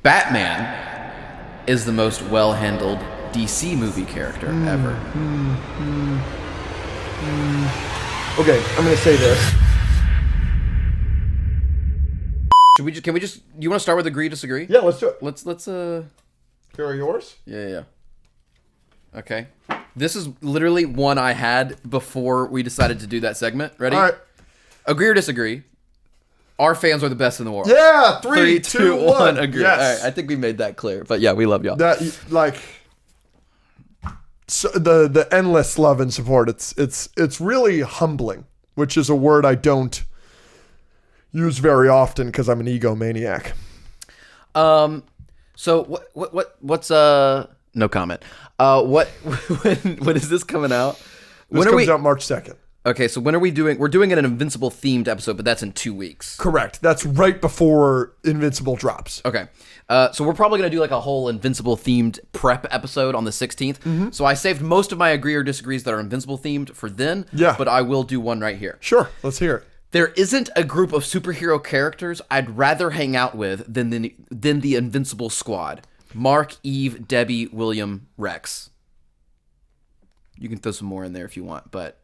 Batman is the most well-handled DC movie character ever. Okay, I'm going to say this. Can we just, you want to start with agree, disagree? Yeah, let's do it. Let's Here are yours? Yeah. Okay. This is literally one I had before we decided to do that segment. Ready? All right. Agree or disagree? Our fans are the best in the world. Yeah, 3, 2, 1. Agree. Yes. All right, I think we made that clear. But yeah, we love y'all. That, like, so the endless love and support, it's really humbling, which is a word I don't use very often because I'm an egomaniac. So what's no comment. When is this coming out? This comes out March 2nd. Okay, so when are we doing? We're doing an Invincible themed episode, but that's in 2 weeks. Correct. That's right before Invincible drops. Okay. So we're probably going to do like a whole Invincible themed prep episode on the 16th. Mm-hmm. So I saved most of my agree or disagrees that are Invincible themed for then. Yeah. But I will do one right here. Sure. Let's hear it. There isn't a group of superhero characters I'd rather hang out with than the Invincible Squad. Mark, Eve, Debbie, William, Rex. You can throw some more in there if you want, but...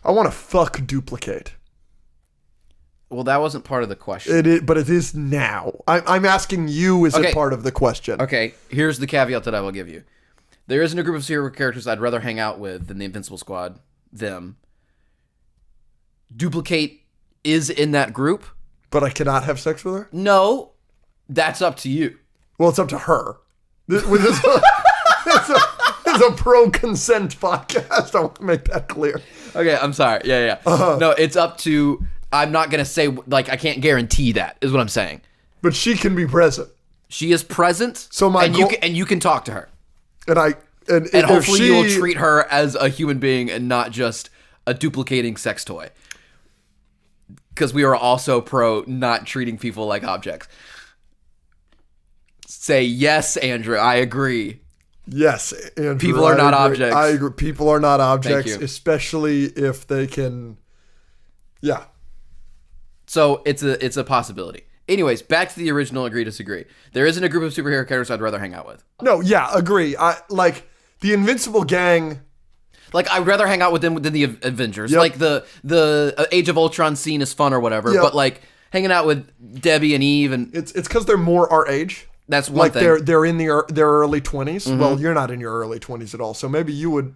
I want to fuck Duplicate. Well, that wasn't part of the question. It is, but it is now. I'm asking you, is it part of the question? Okay, here's the caveat that I will give you. There isn't a group of superhero characters I'd rather hang out with than the Invincible Squad. Them. Duplicate is in that group. But I cannot have sex with her? No, that's up to you. Well, it's up to her. It's a pro-consent podcast. I want to make that clear. Okay, I'm sorry. Yeah. No, it's up to... I'm not going to say... Like, I can't guarantee that, is what I'm saying. But she can be present. She is present, so you can talk to her. And hopefully you will treat her as a human being and not just a duplicating sex toy. Because we are also pro not treating people like objects. Say, yes, Andrew, I agree. Yes, Andrew. People are not objects. I agree. People are not objects, Thank you. especially if they can... Yeah. So it's a possibility. Anyways, back to the original agree, disagree. There isn't a group of superhero characters I'd rather hang out with. No, yeah, agree. Like, the Invincible gang... Like, I'd rather hang out with them than the Avengers. Yep. Like, the Age of Ultron scene is fun or whatever. Yep. But, like, hanging out with Debbie and Eve and... It's because they're more our age. That's one thing. Like, they're in their early 20s. Mm-hmm. Well, you're not in your early 20s at all. So maybe you would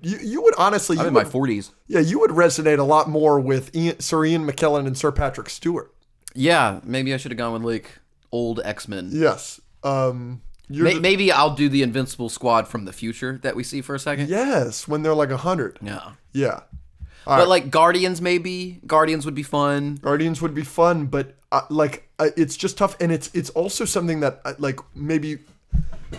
honestly... I'm in my 40s. Yeah, you would resonate a lot more with Sir Ian McKellen and Sir Patrick Stewart. Yeah, maybe I should have gone with, like, old X-Men. Yes. Maybe I'll do the Invincible Squad from the future that we see for a second. Yes, when they're like 100. Yeah. Yeah. But like Guardians, maybe Guardians would be fun. Guardians would be fun, but it's just tough, and it's also something that like maybe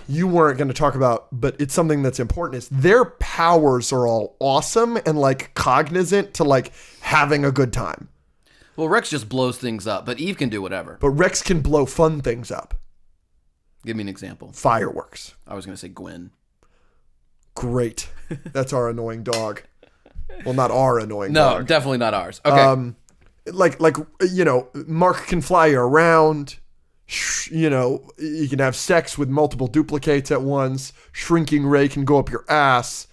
you weren't going to talk about, but it's something that's important. Is their powers are all awesome and like cognizant to like having a good time. Well, Rex just blows things up, but Eve can do whatever. But Rex can blow fun things up. Give me an example. Fireworks. I was going to say Gwen. Great. That's our annoying dog. Well, not our annoying dog. No, definitely not ours. Okay. Like Mark can fly you around. You can have sex with multiple duplicates at once. Shrinking Ray can go up your ass.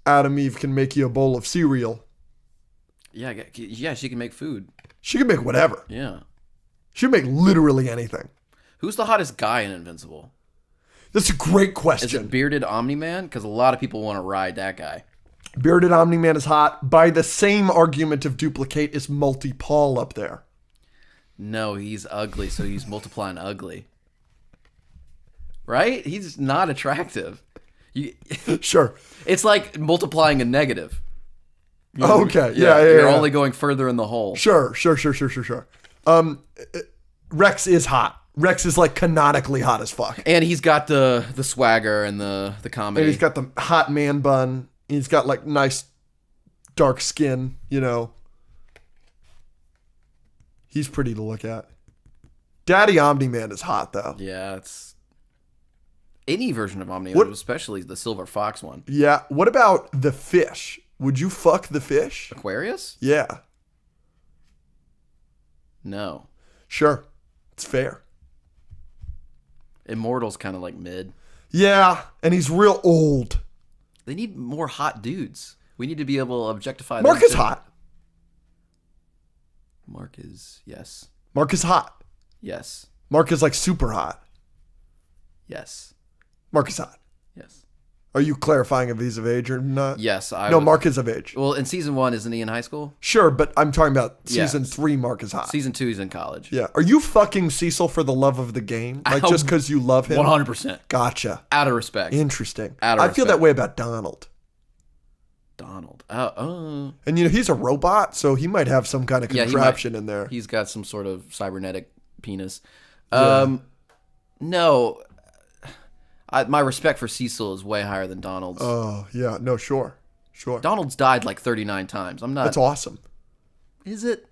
Adam Eve can make you a bowl of cereal. Yeah, she can make food. She can make whatever. Yeah. She can make literally anything. Who's the hottest guy in Invincible? That's a great question. Is it Bearded Omni-Man? Because a lot of people want to ride that guy. Bearded Omni-Man is hot. By the same argument of Duplicate, is Multi-Paul up there? No, he's ugly, so he's multiplying ugly. Right? He's not attractive. Sure. It's like multiplying a negative. Okay. Yeah. You're only going further in the hole. Sure. Rex is hot. Rex is like canonically hot as fuck. And he's got the swagger and the comedy. And he's got the hot man bun. He's got like nice dark skin, He's pretty to look at. Daddy Omni-Man is hot though. Yeah, it's any version of Omni-Man, especially the Silver Fox one. Yeah. What about the fish? Would you fuck the fish? Aquarius? Yeah. No. Sure. It's fair. Immortal's kind of like mid. Yeah, and he's real old. They need more hot dudes. We need to be able to objectify Mark them is too. hot. Mark is, yes. Mark is hot. Yes. Mark is like super hot. Yes. Mark is hot. Yes. Are you clarifying if he's of age or not? Yes. No, Mark is of age. Well, in season 1, isn't he in high school? Sure, but I'm talking about Yeah. season 3, Mark is hot. Season 2, he's in college. Yeah. Are you fucking Cecil for the love of the game? Like Ow. just because you love him? 100%. Gotcha. Out of respect. Interesting. Out of I feel respect. that way about Donald. Donald. And he's a robot, so he might have some kind of Yeah, he contraption might. in there. He's got some sort of cybernetic penis. Yeah. No. My respect for Cecil is way higher than Donald's. Oh, yeah. No, sure. Sure. Donald's died like 39 times. I'm not. That's awesome. Is it?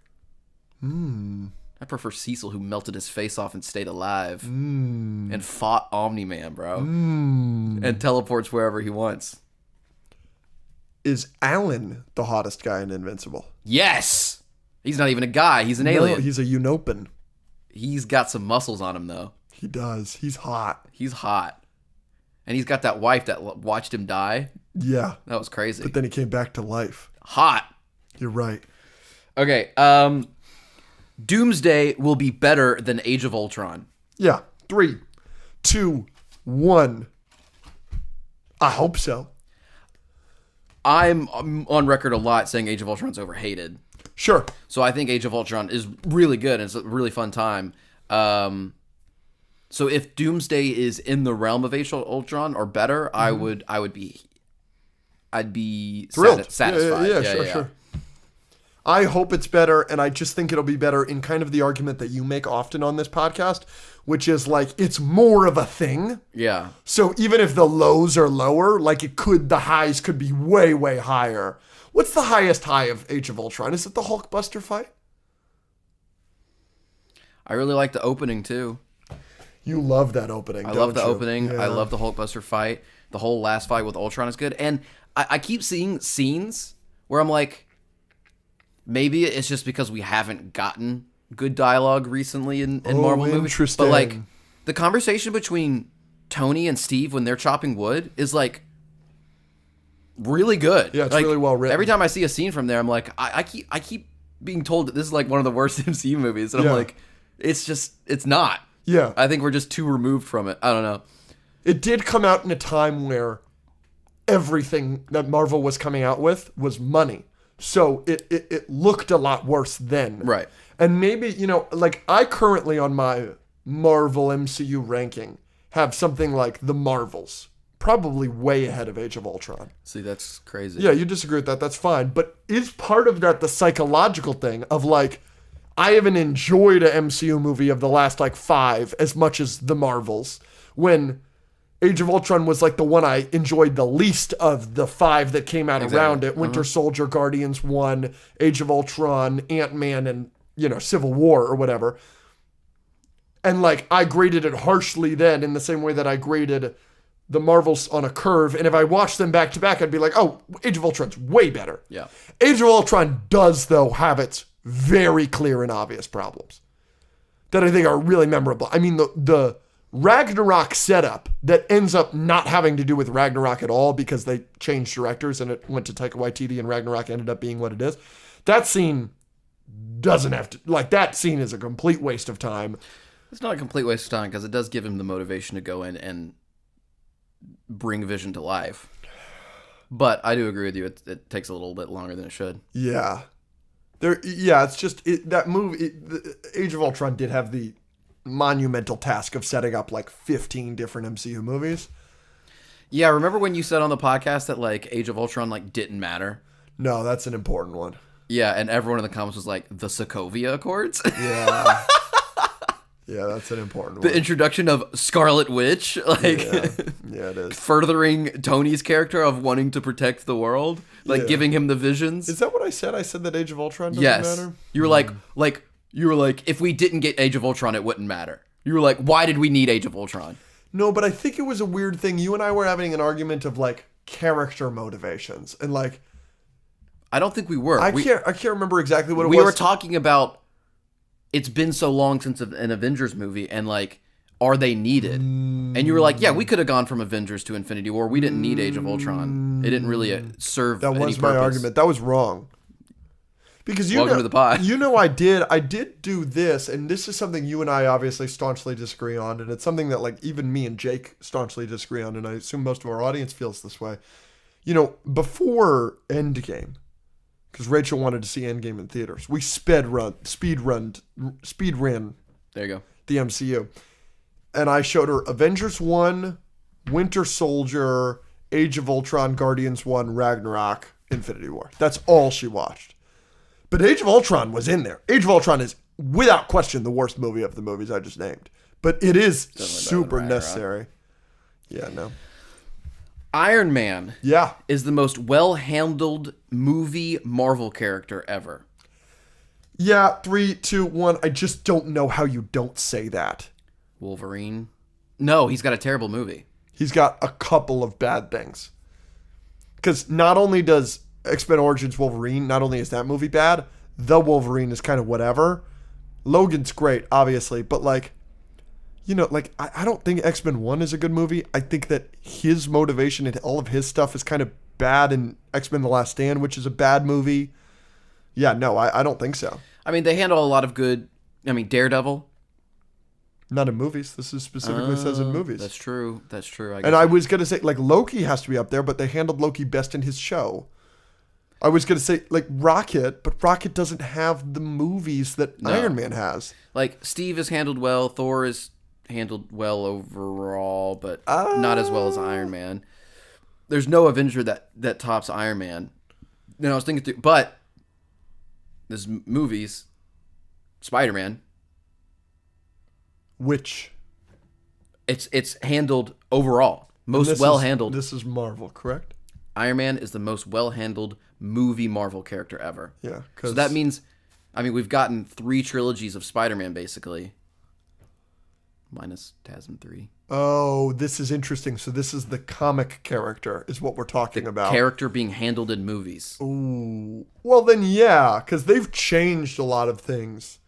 I prefer Cecil, who melted his face off and stayed alive and fought Omni-Man, bro, and teleports wherever he wants. Is Alan the hottest guy in Invincible? Yes, he's not even a guy; he's an alien. No, he's a Unopan. He's got some muscles on him, though. He does. He's hot. He's hot, and he's got that wife that watched him die. Yeah. That was crazy. But then he came back to life. Hot. You're right. Okay. Doomsday will be better than Age of Ultron. Yeah. 3, 2, 1. I hope so. I'm on record a lot saying Age of Ultron's overhated. Sure. So I think Age of Ultron is really good and it's a really fun time. So if Doomsday is in the realm of Age of Ultron or better, I'd be Thrilled. satisfied. Yeah, sure. I hope it's better, and I just think it'll be better in kind of the argument that you make often on this podcast, which is like it's more of a thing. Yeah. So even if the lows are lower, like the highs could be way, way higher. What's the highest high of Age of Ultron? Is it the Hulkbuster fight? I really like the opening too. You love that opening. I love the you? opening. Yeah. I love the Hulkbuster fight. The whole last fight with Ultron is good. And I keep seeing scenes where I'm like, maybe it's just because we haven't gotten good dialogue recently in Marvel movies. Interesting. But like the conversation between Tony and Steve when they're chopping wood is like really good. Yeah, it's like, really well written. Every time I see a scene from there, I'm like, I keep being told that this is like one of the worst MCU movies, and Yeah. I'm like, it's not. Yeah. I think we're just too removed from it. I don't know. It did come out in a time where everything that Marvel was coming out with was money. So it looked a lot worse then. Right. And maybe, like I currently on my Marvel MCU ranking have something like The Marvels. Probably way ahead of Age of Ultron. See, that's crazy. Yeah, you disagree with that. That's fine. But is part of that the psychological thing of like, I haven't enjoyed a MCU movie of the last like 5 as much as The Marvels, when Age of Ultron was like the one I enjoyed the least of the 5 that came out around it. Winter Soldier, Guardians 1, Age of Ultron, Ant-Man, and, Civil War or whatever. And like, I graded it harshly then in the same way that I graded the Marvels on a curve. And if I watched them back to back, I'd be like, oh, Age of Ultron's way better. Yeah. Age of Ultron does, though, have its very clear and obvious problems that I think are really memorable. I mean, the Ragnarok setup that ends up not having to do with Ragnarok at all because they changed directors and it went to Taika Waititi and Ragnarok ended up being what it is. That scene doesn't have to, like, that scene is a complete waste of time. It's not a complete waste of time because it does give him the motivation to go in and bring Vision to life. But I do agree with you. It takes a little bit longer than it should. Yeah. It's just that movie. Age of Ultron did have the monumental task of setting up like 15 different MCU movies. Yeah, remember when you said on the podcast that like Age of Ultron like didn't matter? No, that's an important one. Yeah, and everyone in the comments was like, the Sokovia Accords? Yeah. Yeah, that's an important one. The introduction of Scarlet Witch, like Yeah, it is. furthering Tony's character of wanting to protect the world, like Yeah. giving him the visions. Is that what I said? I said that Age of Ultron doesn't Yes. matter? You were like, if we didn't get Age of Ultron, it wouldn't matter. You were like, why did we need Age of Ultron? No, but I think it was a weird thing. You and I were having an argument of like character motivations and like I don't think we were. I can't remember exactly what it we was. were talking about it's been so long since an Avengers movie, and like, are they needed? And you were like, yeah, we could have gone from Avengers to Infinity War. We didn't need Age of Ultron. It didn't really serve That any was my purpose. argument. That was wrong. Because Welcome to the pod. I did do this, and this is something you and I obviously staunchly disagree on, and it's something that like even me and Jake staunchly disagree on, and I assume most of our audience feels this way. You know, before Endgame, because Rachel wanted to see Endgame in theaters, we speed ran There you go. the MCU, and I showed her Avengers 1, Winter Soldier, Age of Ultron, Guardians 1, Ragnarok, Infinity War. That's all she watched. But Age of Ultron was in there. Age of Ultron is, without question, the worst movie of the movies I just named. But it is super necessary. Yeah, no. Iron Man Yeah. is the most well-handled movie Marvel character ever. Yeah, 3, 2, 1. I just don't know how you don't say that. Wolverine. No, he's got a terrible movie. He's got a couple of bad things. Because not only does X-Men Origins Wolverine, not only is that movie bad, the Wolverine is kind of whatever. Logan's great, obviously, but like, you know, like I don't think X-Men 1 is a good movie. I think that his motivation and all of his stuff is kind of bad in X-Men The Last Stand, which is a bad movie. Yeah, no, I don't think so. I mean, they handle a lot of good. I mean, Daredevil. Not in movies. This is specifically says in movies. That's true. That's true. I was going to say, like, Loki has to be up there, but they handled Loki best in his show. I was going to say, like, Rocket, but Rocket doesn't have the movies that Iron Man has. Like, Steve is handled well. Thor is handled well overall, but not as well as Iron Man. There's no Avenger that tops Iron Man. Then I was thinking through, but there's movies, Spider-Man. Which? It's handled overall. Most well-handled. This is Marvel, correct? Iron Man is the most well-handled movie Marvel character ever. Yeah. So that means, I mean, we've gotten 3 trilogies of Spider-Man, basically. Minus TASM 3. Oh, this is interesting. So this is the comic character is what we're talking about. Character being handled in movies. Ooh. Well, then, yeah, because they've changed a lot of things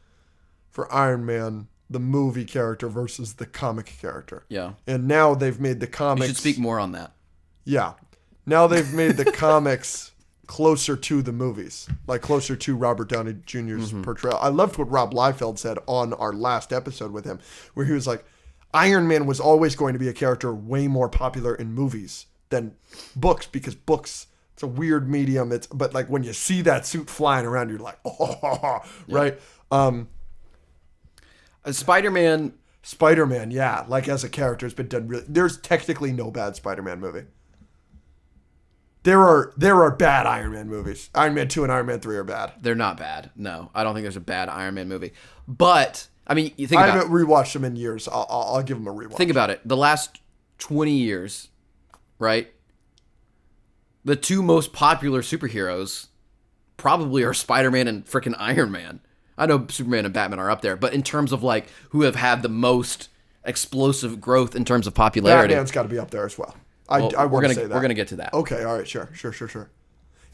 for Iron Man, the movie character versus the comic character. Yeah. And now they've made the comics... You should speak more on that. Yeah. Now they've made the comics closer to the movies, like closer to Robert Downey Jr.'s portrayal. I loved what Rob Liefeld said on our last episode with him, where he was like, Iron Man was always going to be a character way more popular in movies than books, because books, it's a weird medium. But like when you see that suit flying around, you're like, oh, right? Spider-Man, yeah, like as a character has been done really. There's technically no bad Spider-Man movie. There are bad Iron Man movies. Iron Man 2 and Iron Man 3 are bad. They're not bad. No, I don't think there's a bad Iron Man movie. But I mean, you think I about haven't rewatched them in years. I'll give them a rewatch. Think about it. The last 20 years, right? The 2 most popular superheroes probably are Spider-Man and freaking Iron Man. I know Superman and Batman are up there, but in terms of like who have had the most explosive growth in terms of popularity, Batman's got to be up there as well. I we're want to say that. We're gonna get to that. Okay, all right, sure.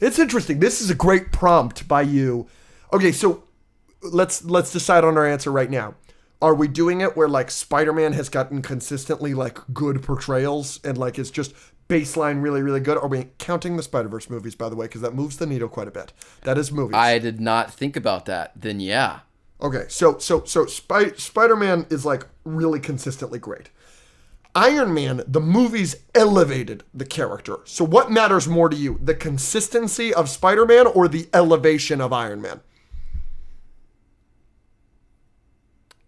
It's interesting. This is a great prompt by you. Okay, so let's decide on our answer right now. Are we doing it where like Spider-Man has gotten consistently like good portrayals and like is just baseline really, really good? Are we counting the Spider-Verse movies, by the way, because that moves the needle quite a bit? That is movies. I did not think about that. Then yeah. Okay, so Spider-Man is like really consistently great. Iron Man, the movies elevated the character. So what matters more to you, the consistency of Spider-Man or the elevation of Iron Man?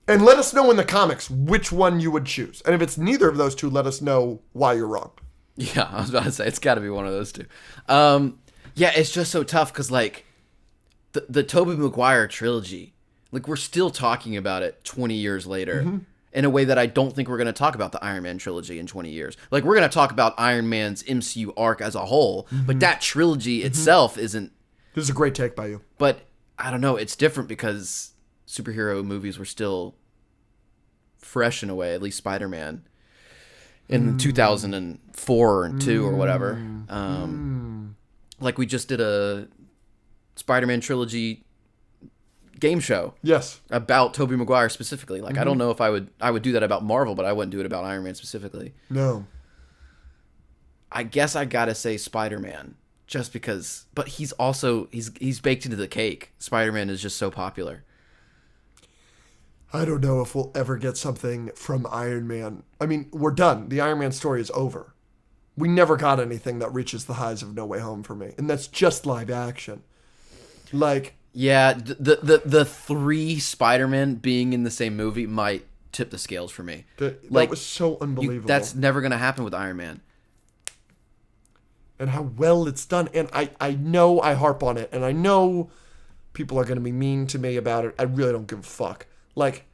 And let us know in the comics which one you would choose. And if it's neither of those two, let us know why you're wrong. Yeah, I was about to say, it's got to be one of those 2. Yeah, it's just so tough because, like, the Tobey Maguire trilogy, like, we're still talking about it 20 years later in a way that I don't think we're going to talk about the Iron Man trilogy in 20 years. Like, we're going to talk about Iron Man's MCU arc as a whole, but that trilogy itself isn't... This is a great take by you. But, I don't know, it's different because superhero movies were still fresh in a way, at least Spider-Man. In 2004 and 2 or whatever. Like we just did a Spider-Man trilogy game show. Yes. About Tobey Maguire specifically. Like, I don't know if I would do that about Marvel, but I wouldn't do it about Iron Man specifically. No. I guess I gotta say Spider-Man, just because. But he's also he's baked into the cake. Spider-Man is just so popular. I don't know if we'll ever get something from Iron Man. I mean, we're done. The Iron Man story is over. We never got anything that reaches the highs of No Way Home for me, and that's just live action. Like, yeah, the 3 Spider-Men being in the same movie might tip the scales for me. That was so unbelievable. That's never gonna happen with Iron Man. And how well it's done. And I know I harp on it, and I know people are going to be mean to me about it. I really don't give a fuck. Like,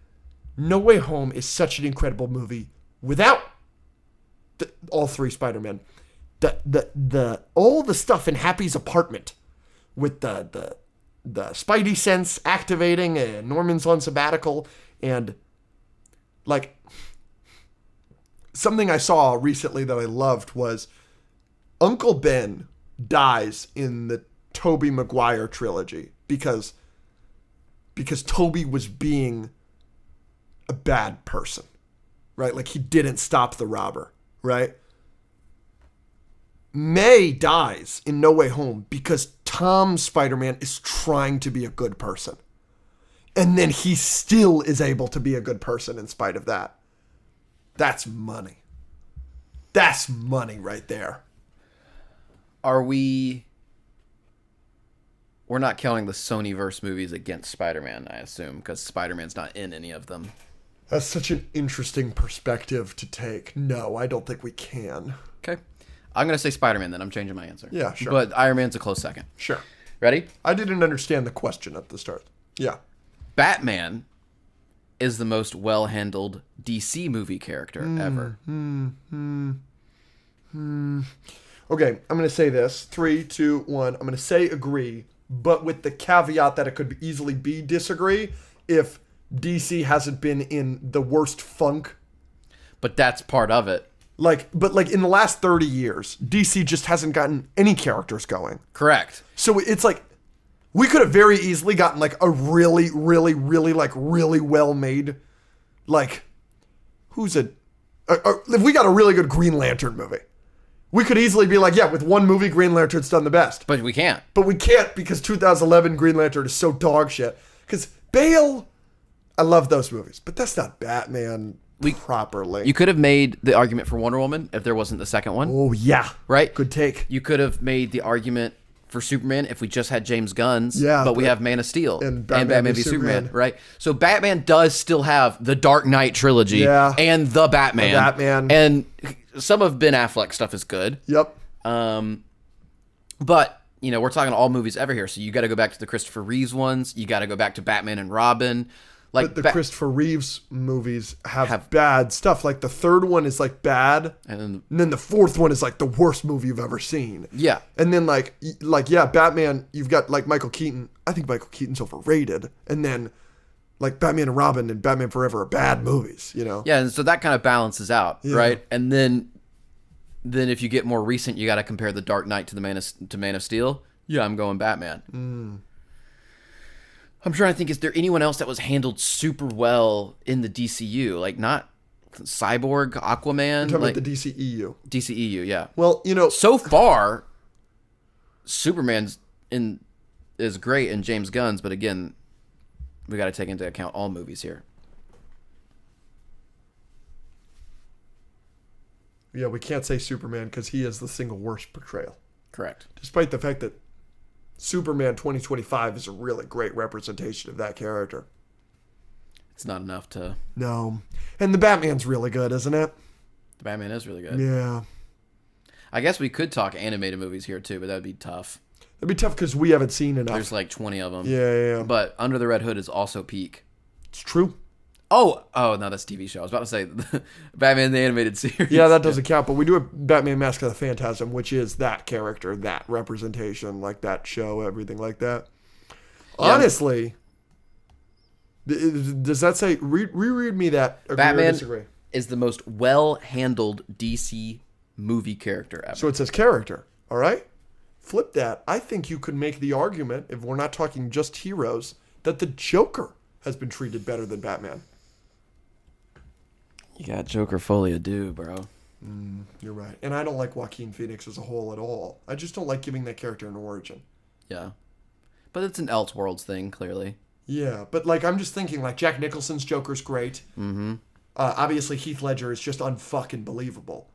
No Way Home is such an incredible movie without all 3 Spider-Men. All the stuff in Happy's apartment with the Spidey sense activating, and Norman's on sabbatical, and like something I saw recently that I loved was Uncle Ben dies in the Tobey Maguire trilogy because Tobey was being a bad person, right? Like, he didn't stop the robber, right? May dies in No Way Home because Tom Spider-Man is trying to be a good person. And then he still is able to be a good person in spite of that. That's money. That's money right there. We're not counting the Sonyverse movies against Spider-Man, I assume, because Spider-Man's not in any of them. That's such an interesting perspective to take. No, I don't think we can. Okay. I'm going to say Spider-Man then. I'm changing my answer. Yeah, sure. But Iron Man's a close second. Sure. Ready? I didn't understand the question at the start. Yeah. Batman is the most well-handled DC movie character ever. Okay, I'm going to say this. 3, 2, 1. I'm going to say agree, but with the caveat that it could easily be disagree if DC hasn't been in the worst funk. But that's part of it. But in the last 30 years, DC just hasn't gotten any characters going. Correct. So it's like, we could have very easily gotten like a really, really, really, like really well made, like, if we got a really good Green Lantern movie, we could easily be like, yeah, with one movie, Green Lantern's done the best. But we can't. But we can't because 2011 Green Lantern is so dog shit. Because Bale, I love those movies, but that's not Batman properly. You could have made the argument for Wonder Woman if there wasn't the second one. Oh, yeah. Right? Good take. You could have made the argument for Superman if we just had James Gunn's. Yeah, but we have Man of Steel and Batman v Superman, right? So Batman does still have the Dark Knight trilogy and the Batman. And some of Ben Affleck's stuff is good. Yep. But, you know, we're talking all movies ever here. So you got to go back to the Christopher Reeves ones. You got to go back to Batman and Robin. Like, but the Christopher Reeves movies have bad stuff. Like, the third one is like bad, and then the fourth one is like the worst movie you've ever seen. Yeah. And then like Batman, you've got like Michael Keaton. I think Michael Keaton's overrated. And then like Batman and Robin and Batman Forever are bad movies, you know? Yeah, and so that kind of balances out, right? And then if you get more recent, you got to compare the Dark Knight to Man of Steel. Yeah, I'm going Batman. I'm trying to think, is there anyone else that was handled super well in the DCU? Like, not Cyborg, Aquaman? You're talking about the DCEU. DCEU, yeah. Well, you know... So far, Superman's is great in James Gunn's, but again, we got to take into account all movies here. Yeah, we can't say Superman because he is the single worst portrayal. Correct. Despite the fact that Superman 2025 is a really great representation of that character. It's not enough to... No. And the Batman's really good, isn't it? The Batman is really good. Yeah. I guess we could talk animated movies here too, but that would be tough. It'd be tough because we haven't seen enough. There's like 20 of them. Yeah. But Under the Red Hood is also peak. It's true. Oh, no, that's a TV show. I was about to say Batman the Animated Series. Yeah, that doesn't count, but we do have Batman Mask of the Phantasm, which is that character, that representation, like that show, everything like that. Yeah. Honestly, does that say, reread me that, agree Batman or disagree? Is the most well-handled DC movie character ever. So it says character, all right? Flip that. I think you could make the argument, if we're not talking just heroes, that the Joker has been treated better than Batman. You got Joker Folia do, bro. You're right. And I don't like Joaquin Phoenix as a whole at all. I just don't like giving that character an origin. Yeah. But it's an Elseworlds thing, clearly. Yeah, but like I'm just thinking like Jack Nicholson's Joker's great. Mm-hmm. Obviously Heath Ledger is just unfucking believable.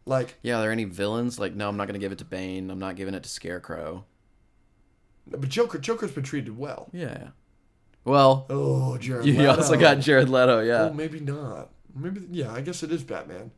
Like, yeah, are there any villains? Like, no, I'm not going to give it to Bane. I'm not giving it to Scarecrow. but Joker's been treated well. Yeah. Well, Oh, Jared you Leto. also got Jared Leto, yeah. Oh, maybe not. Maybe, yeah, I guess it is Batman.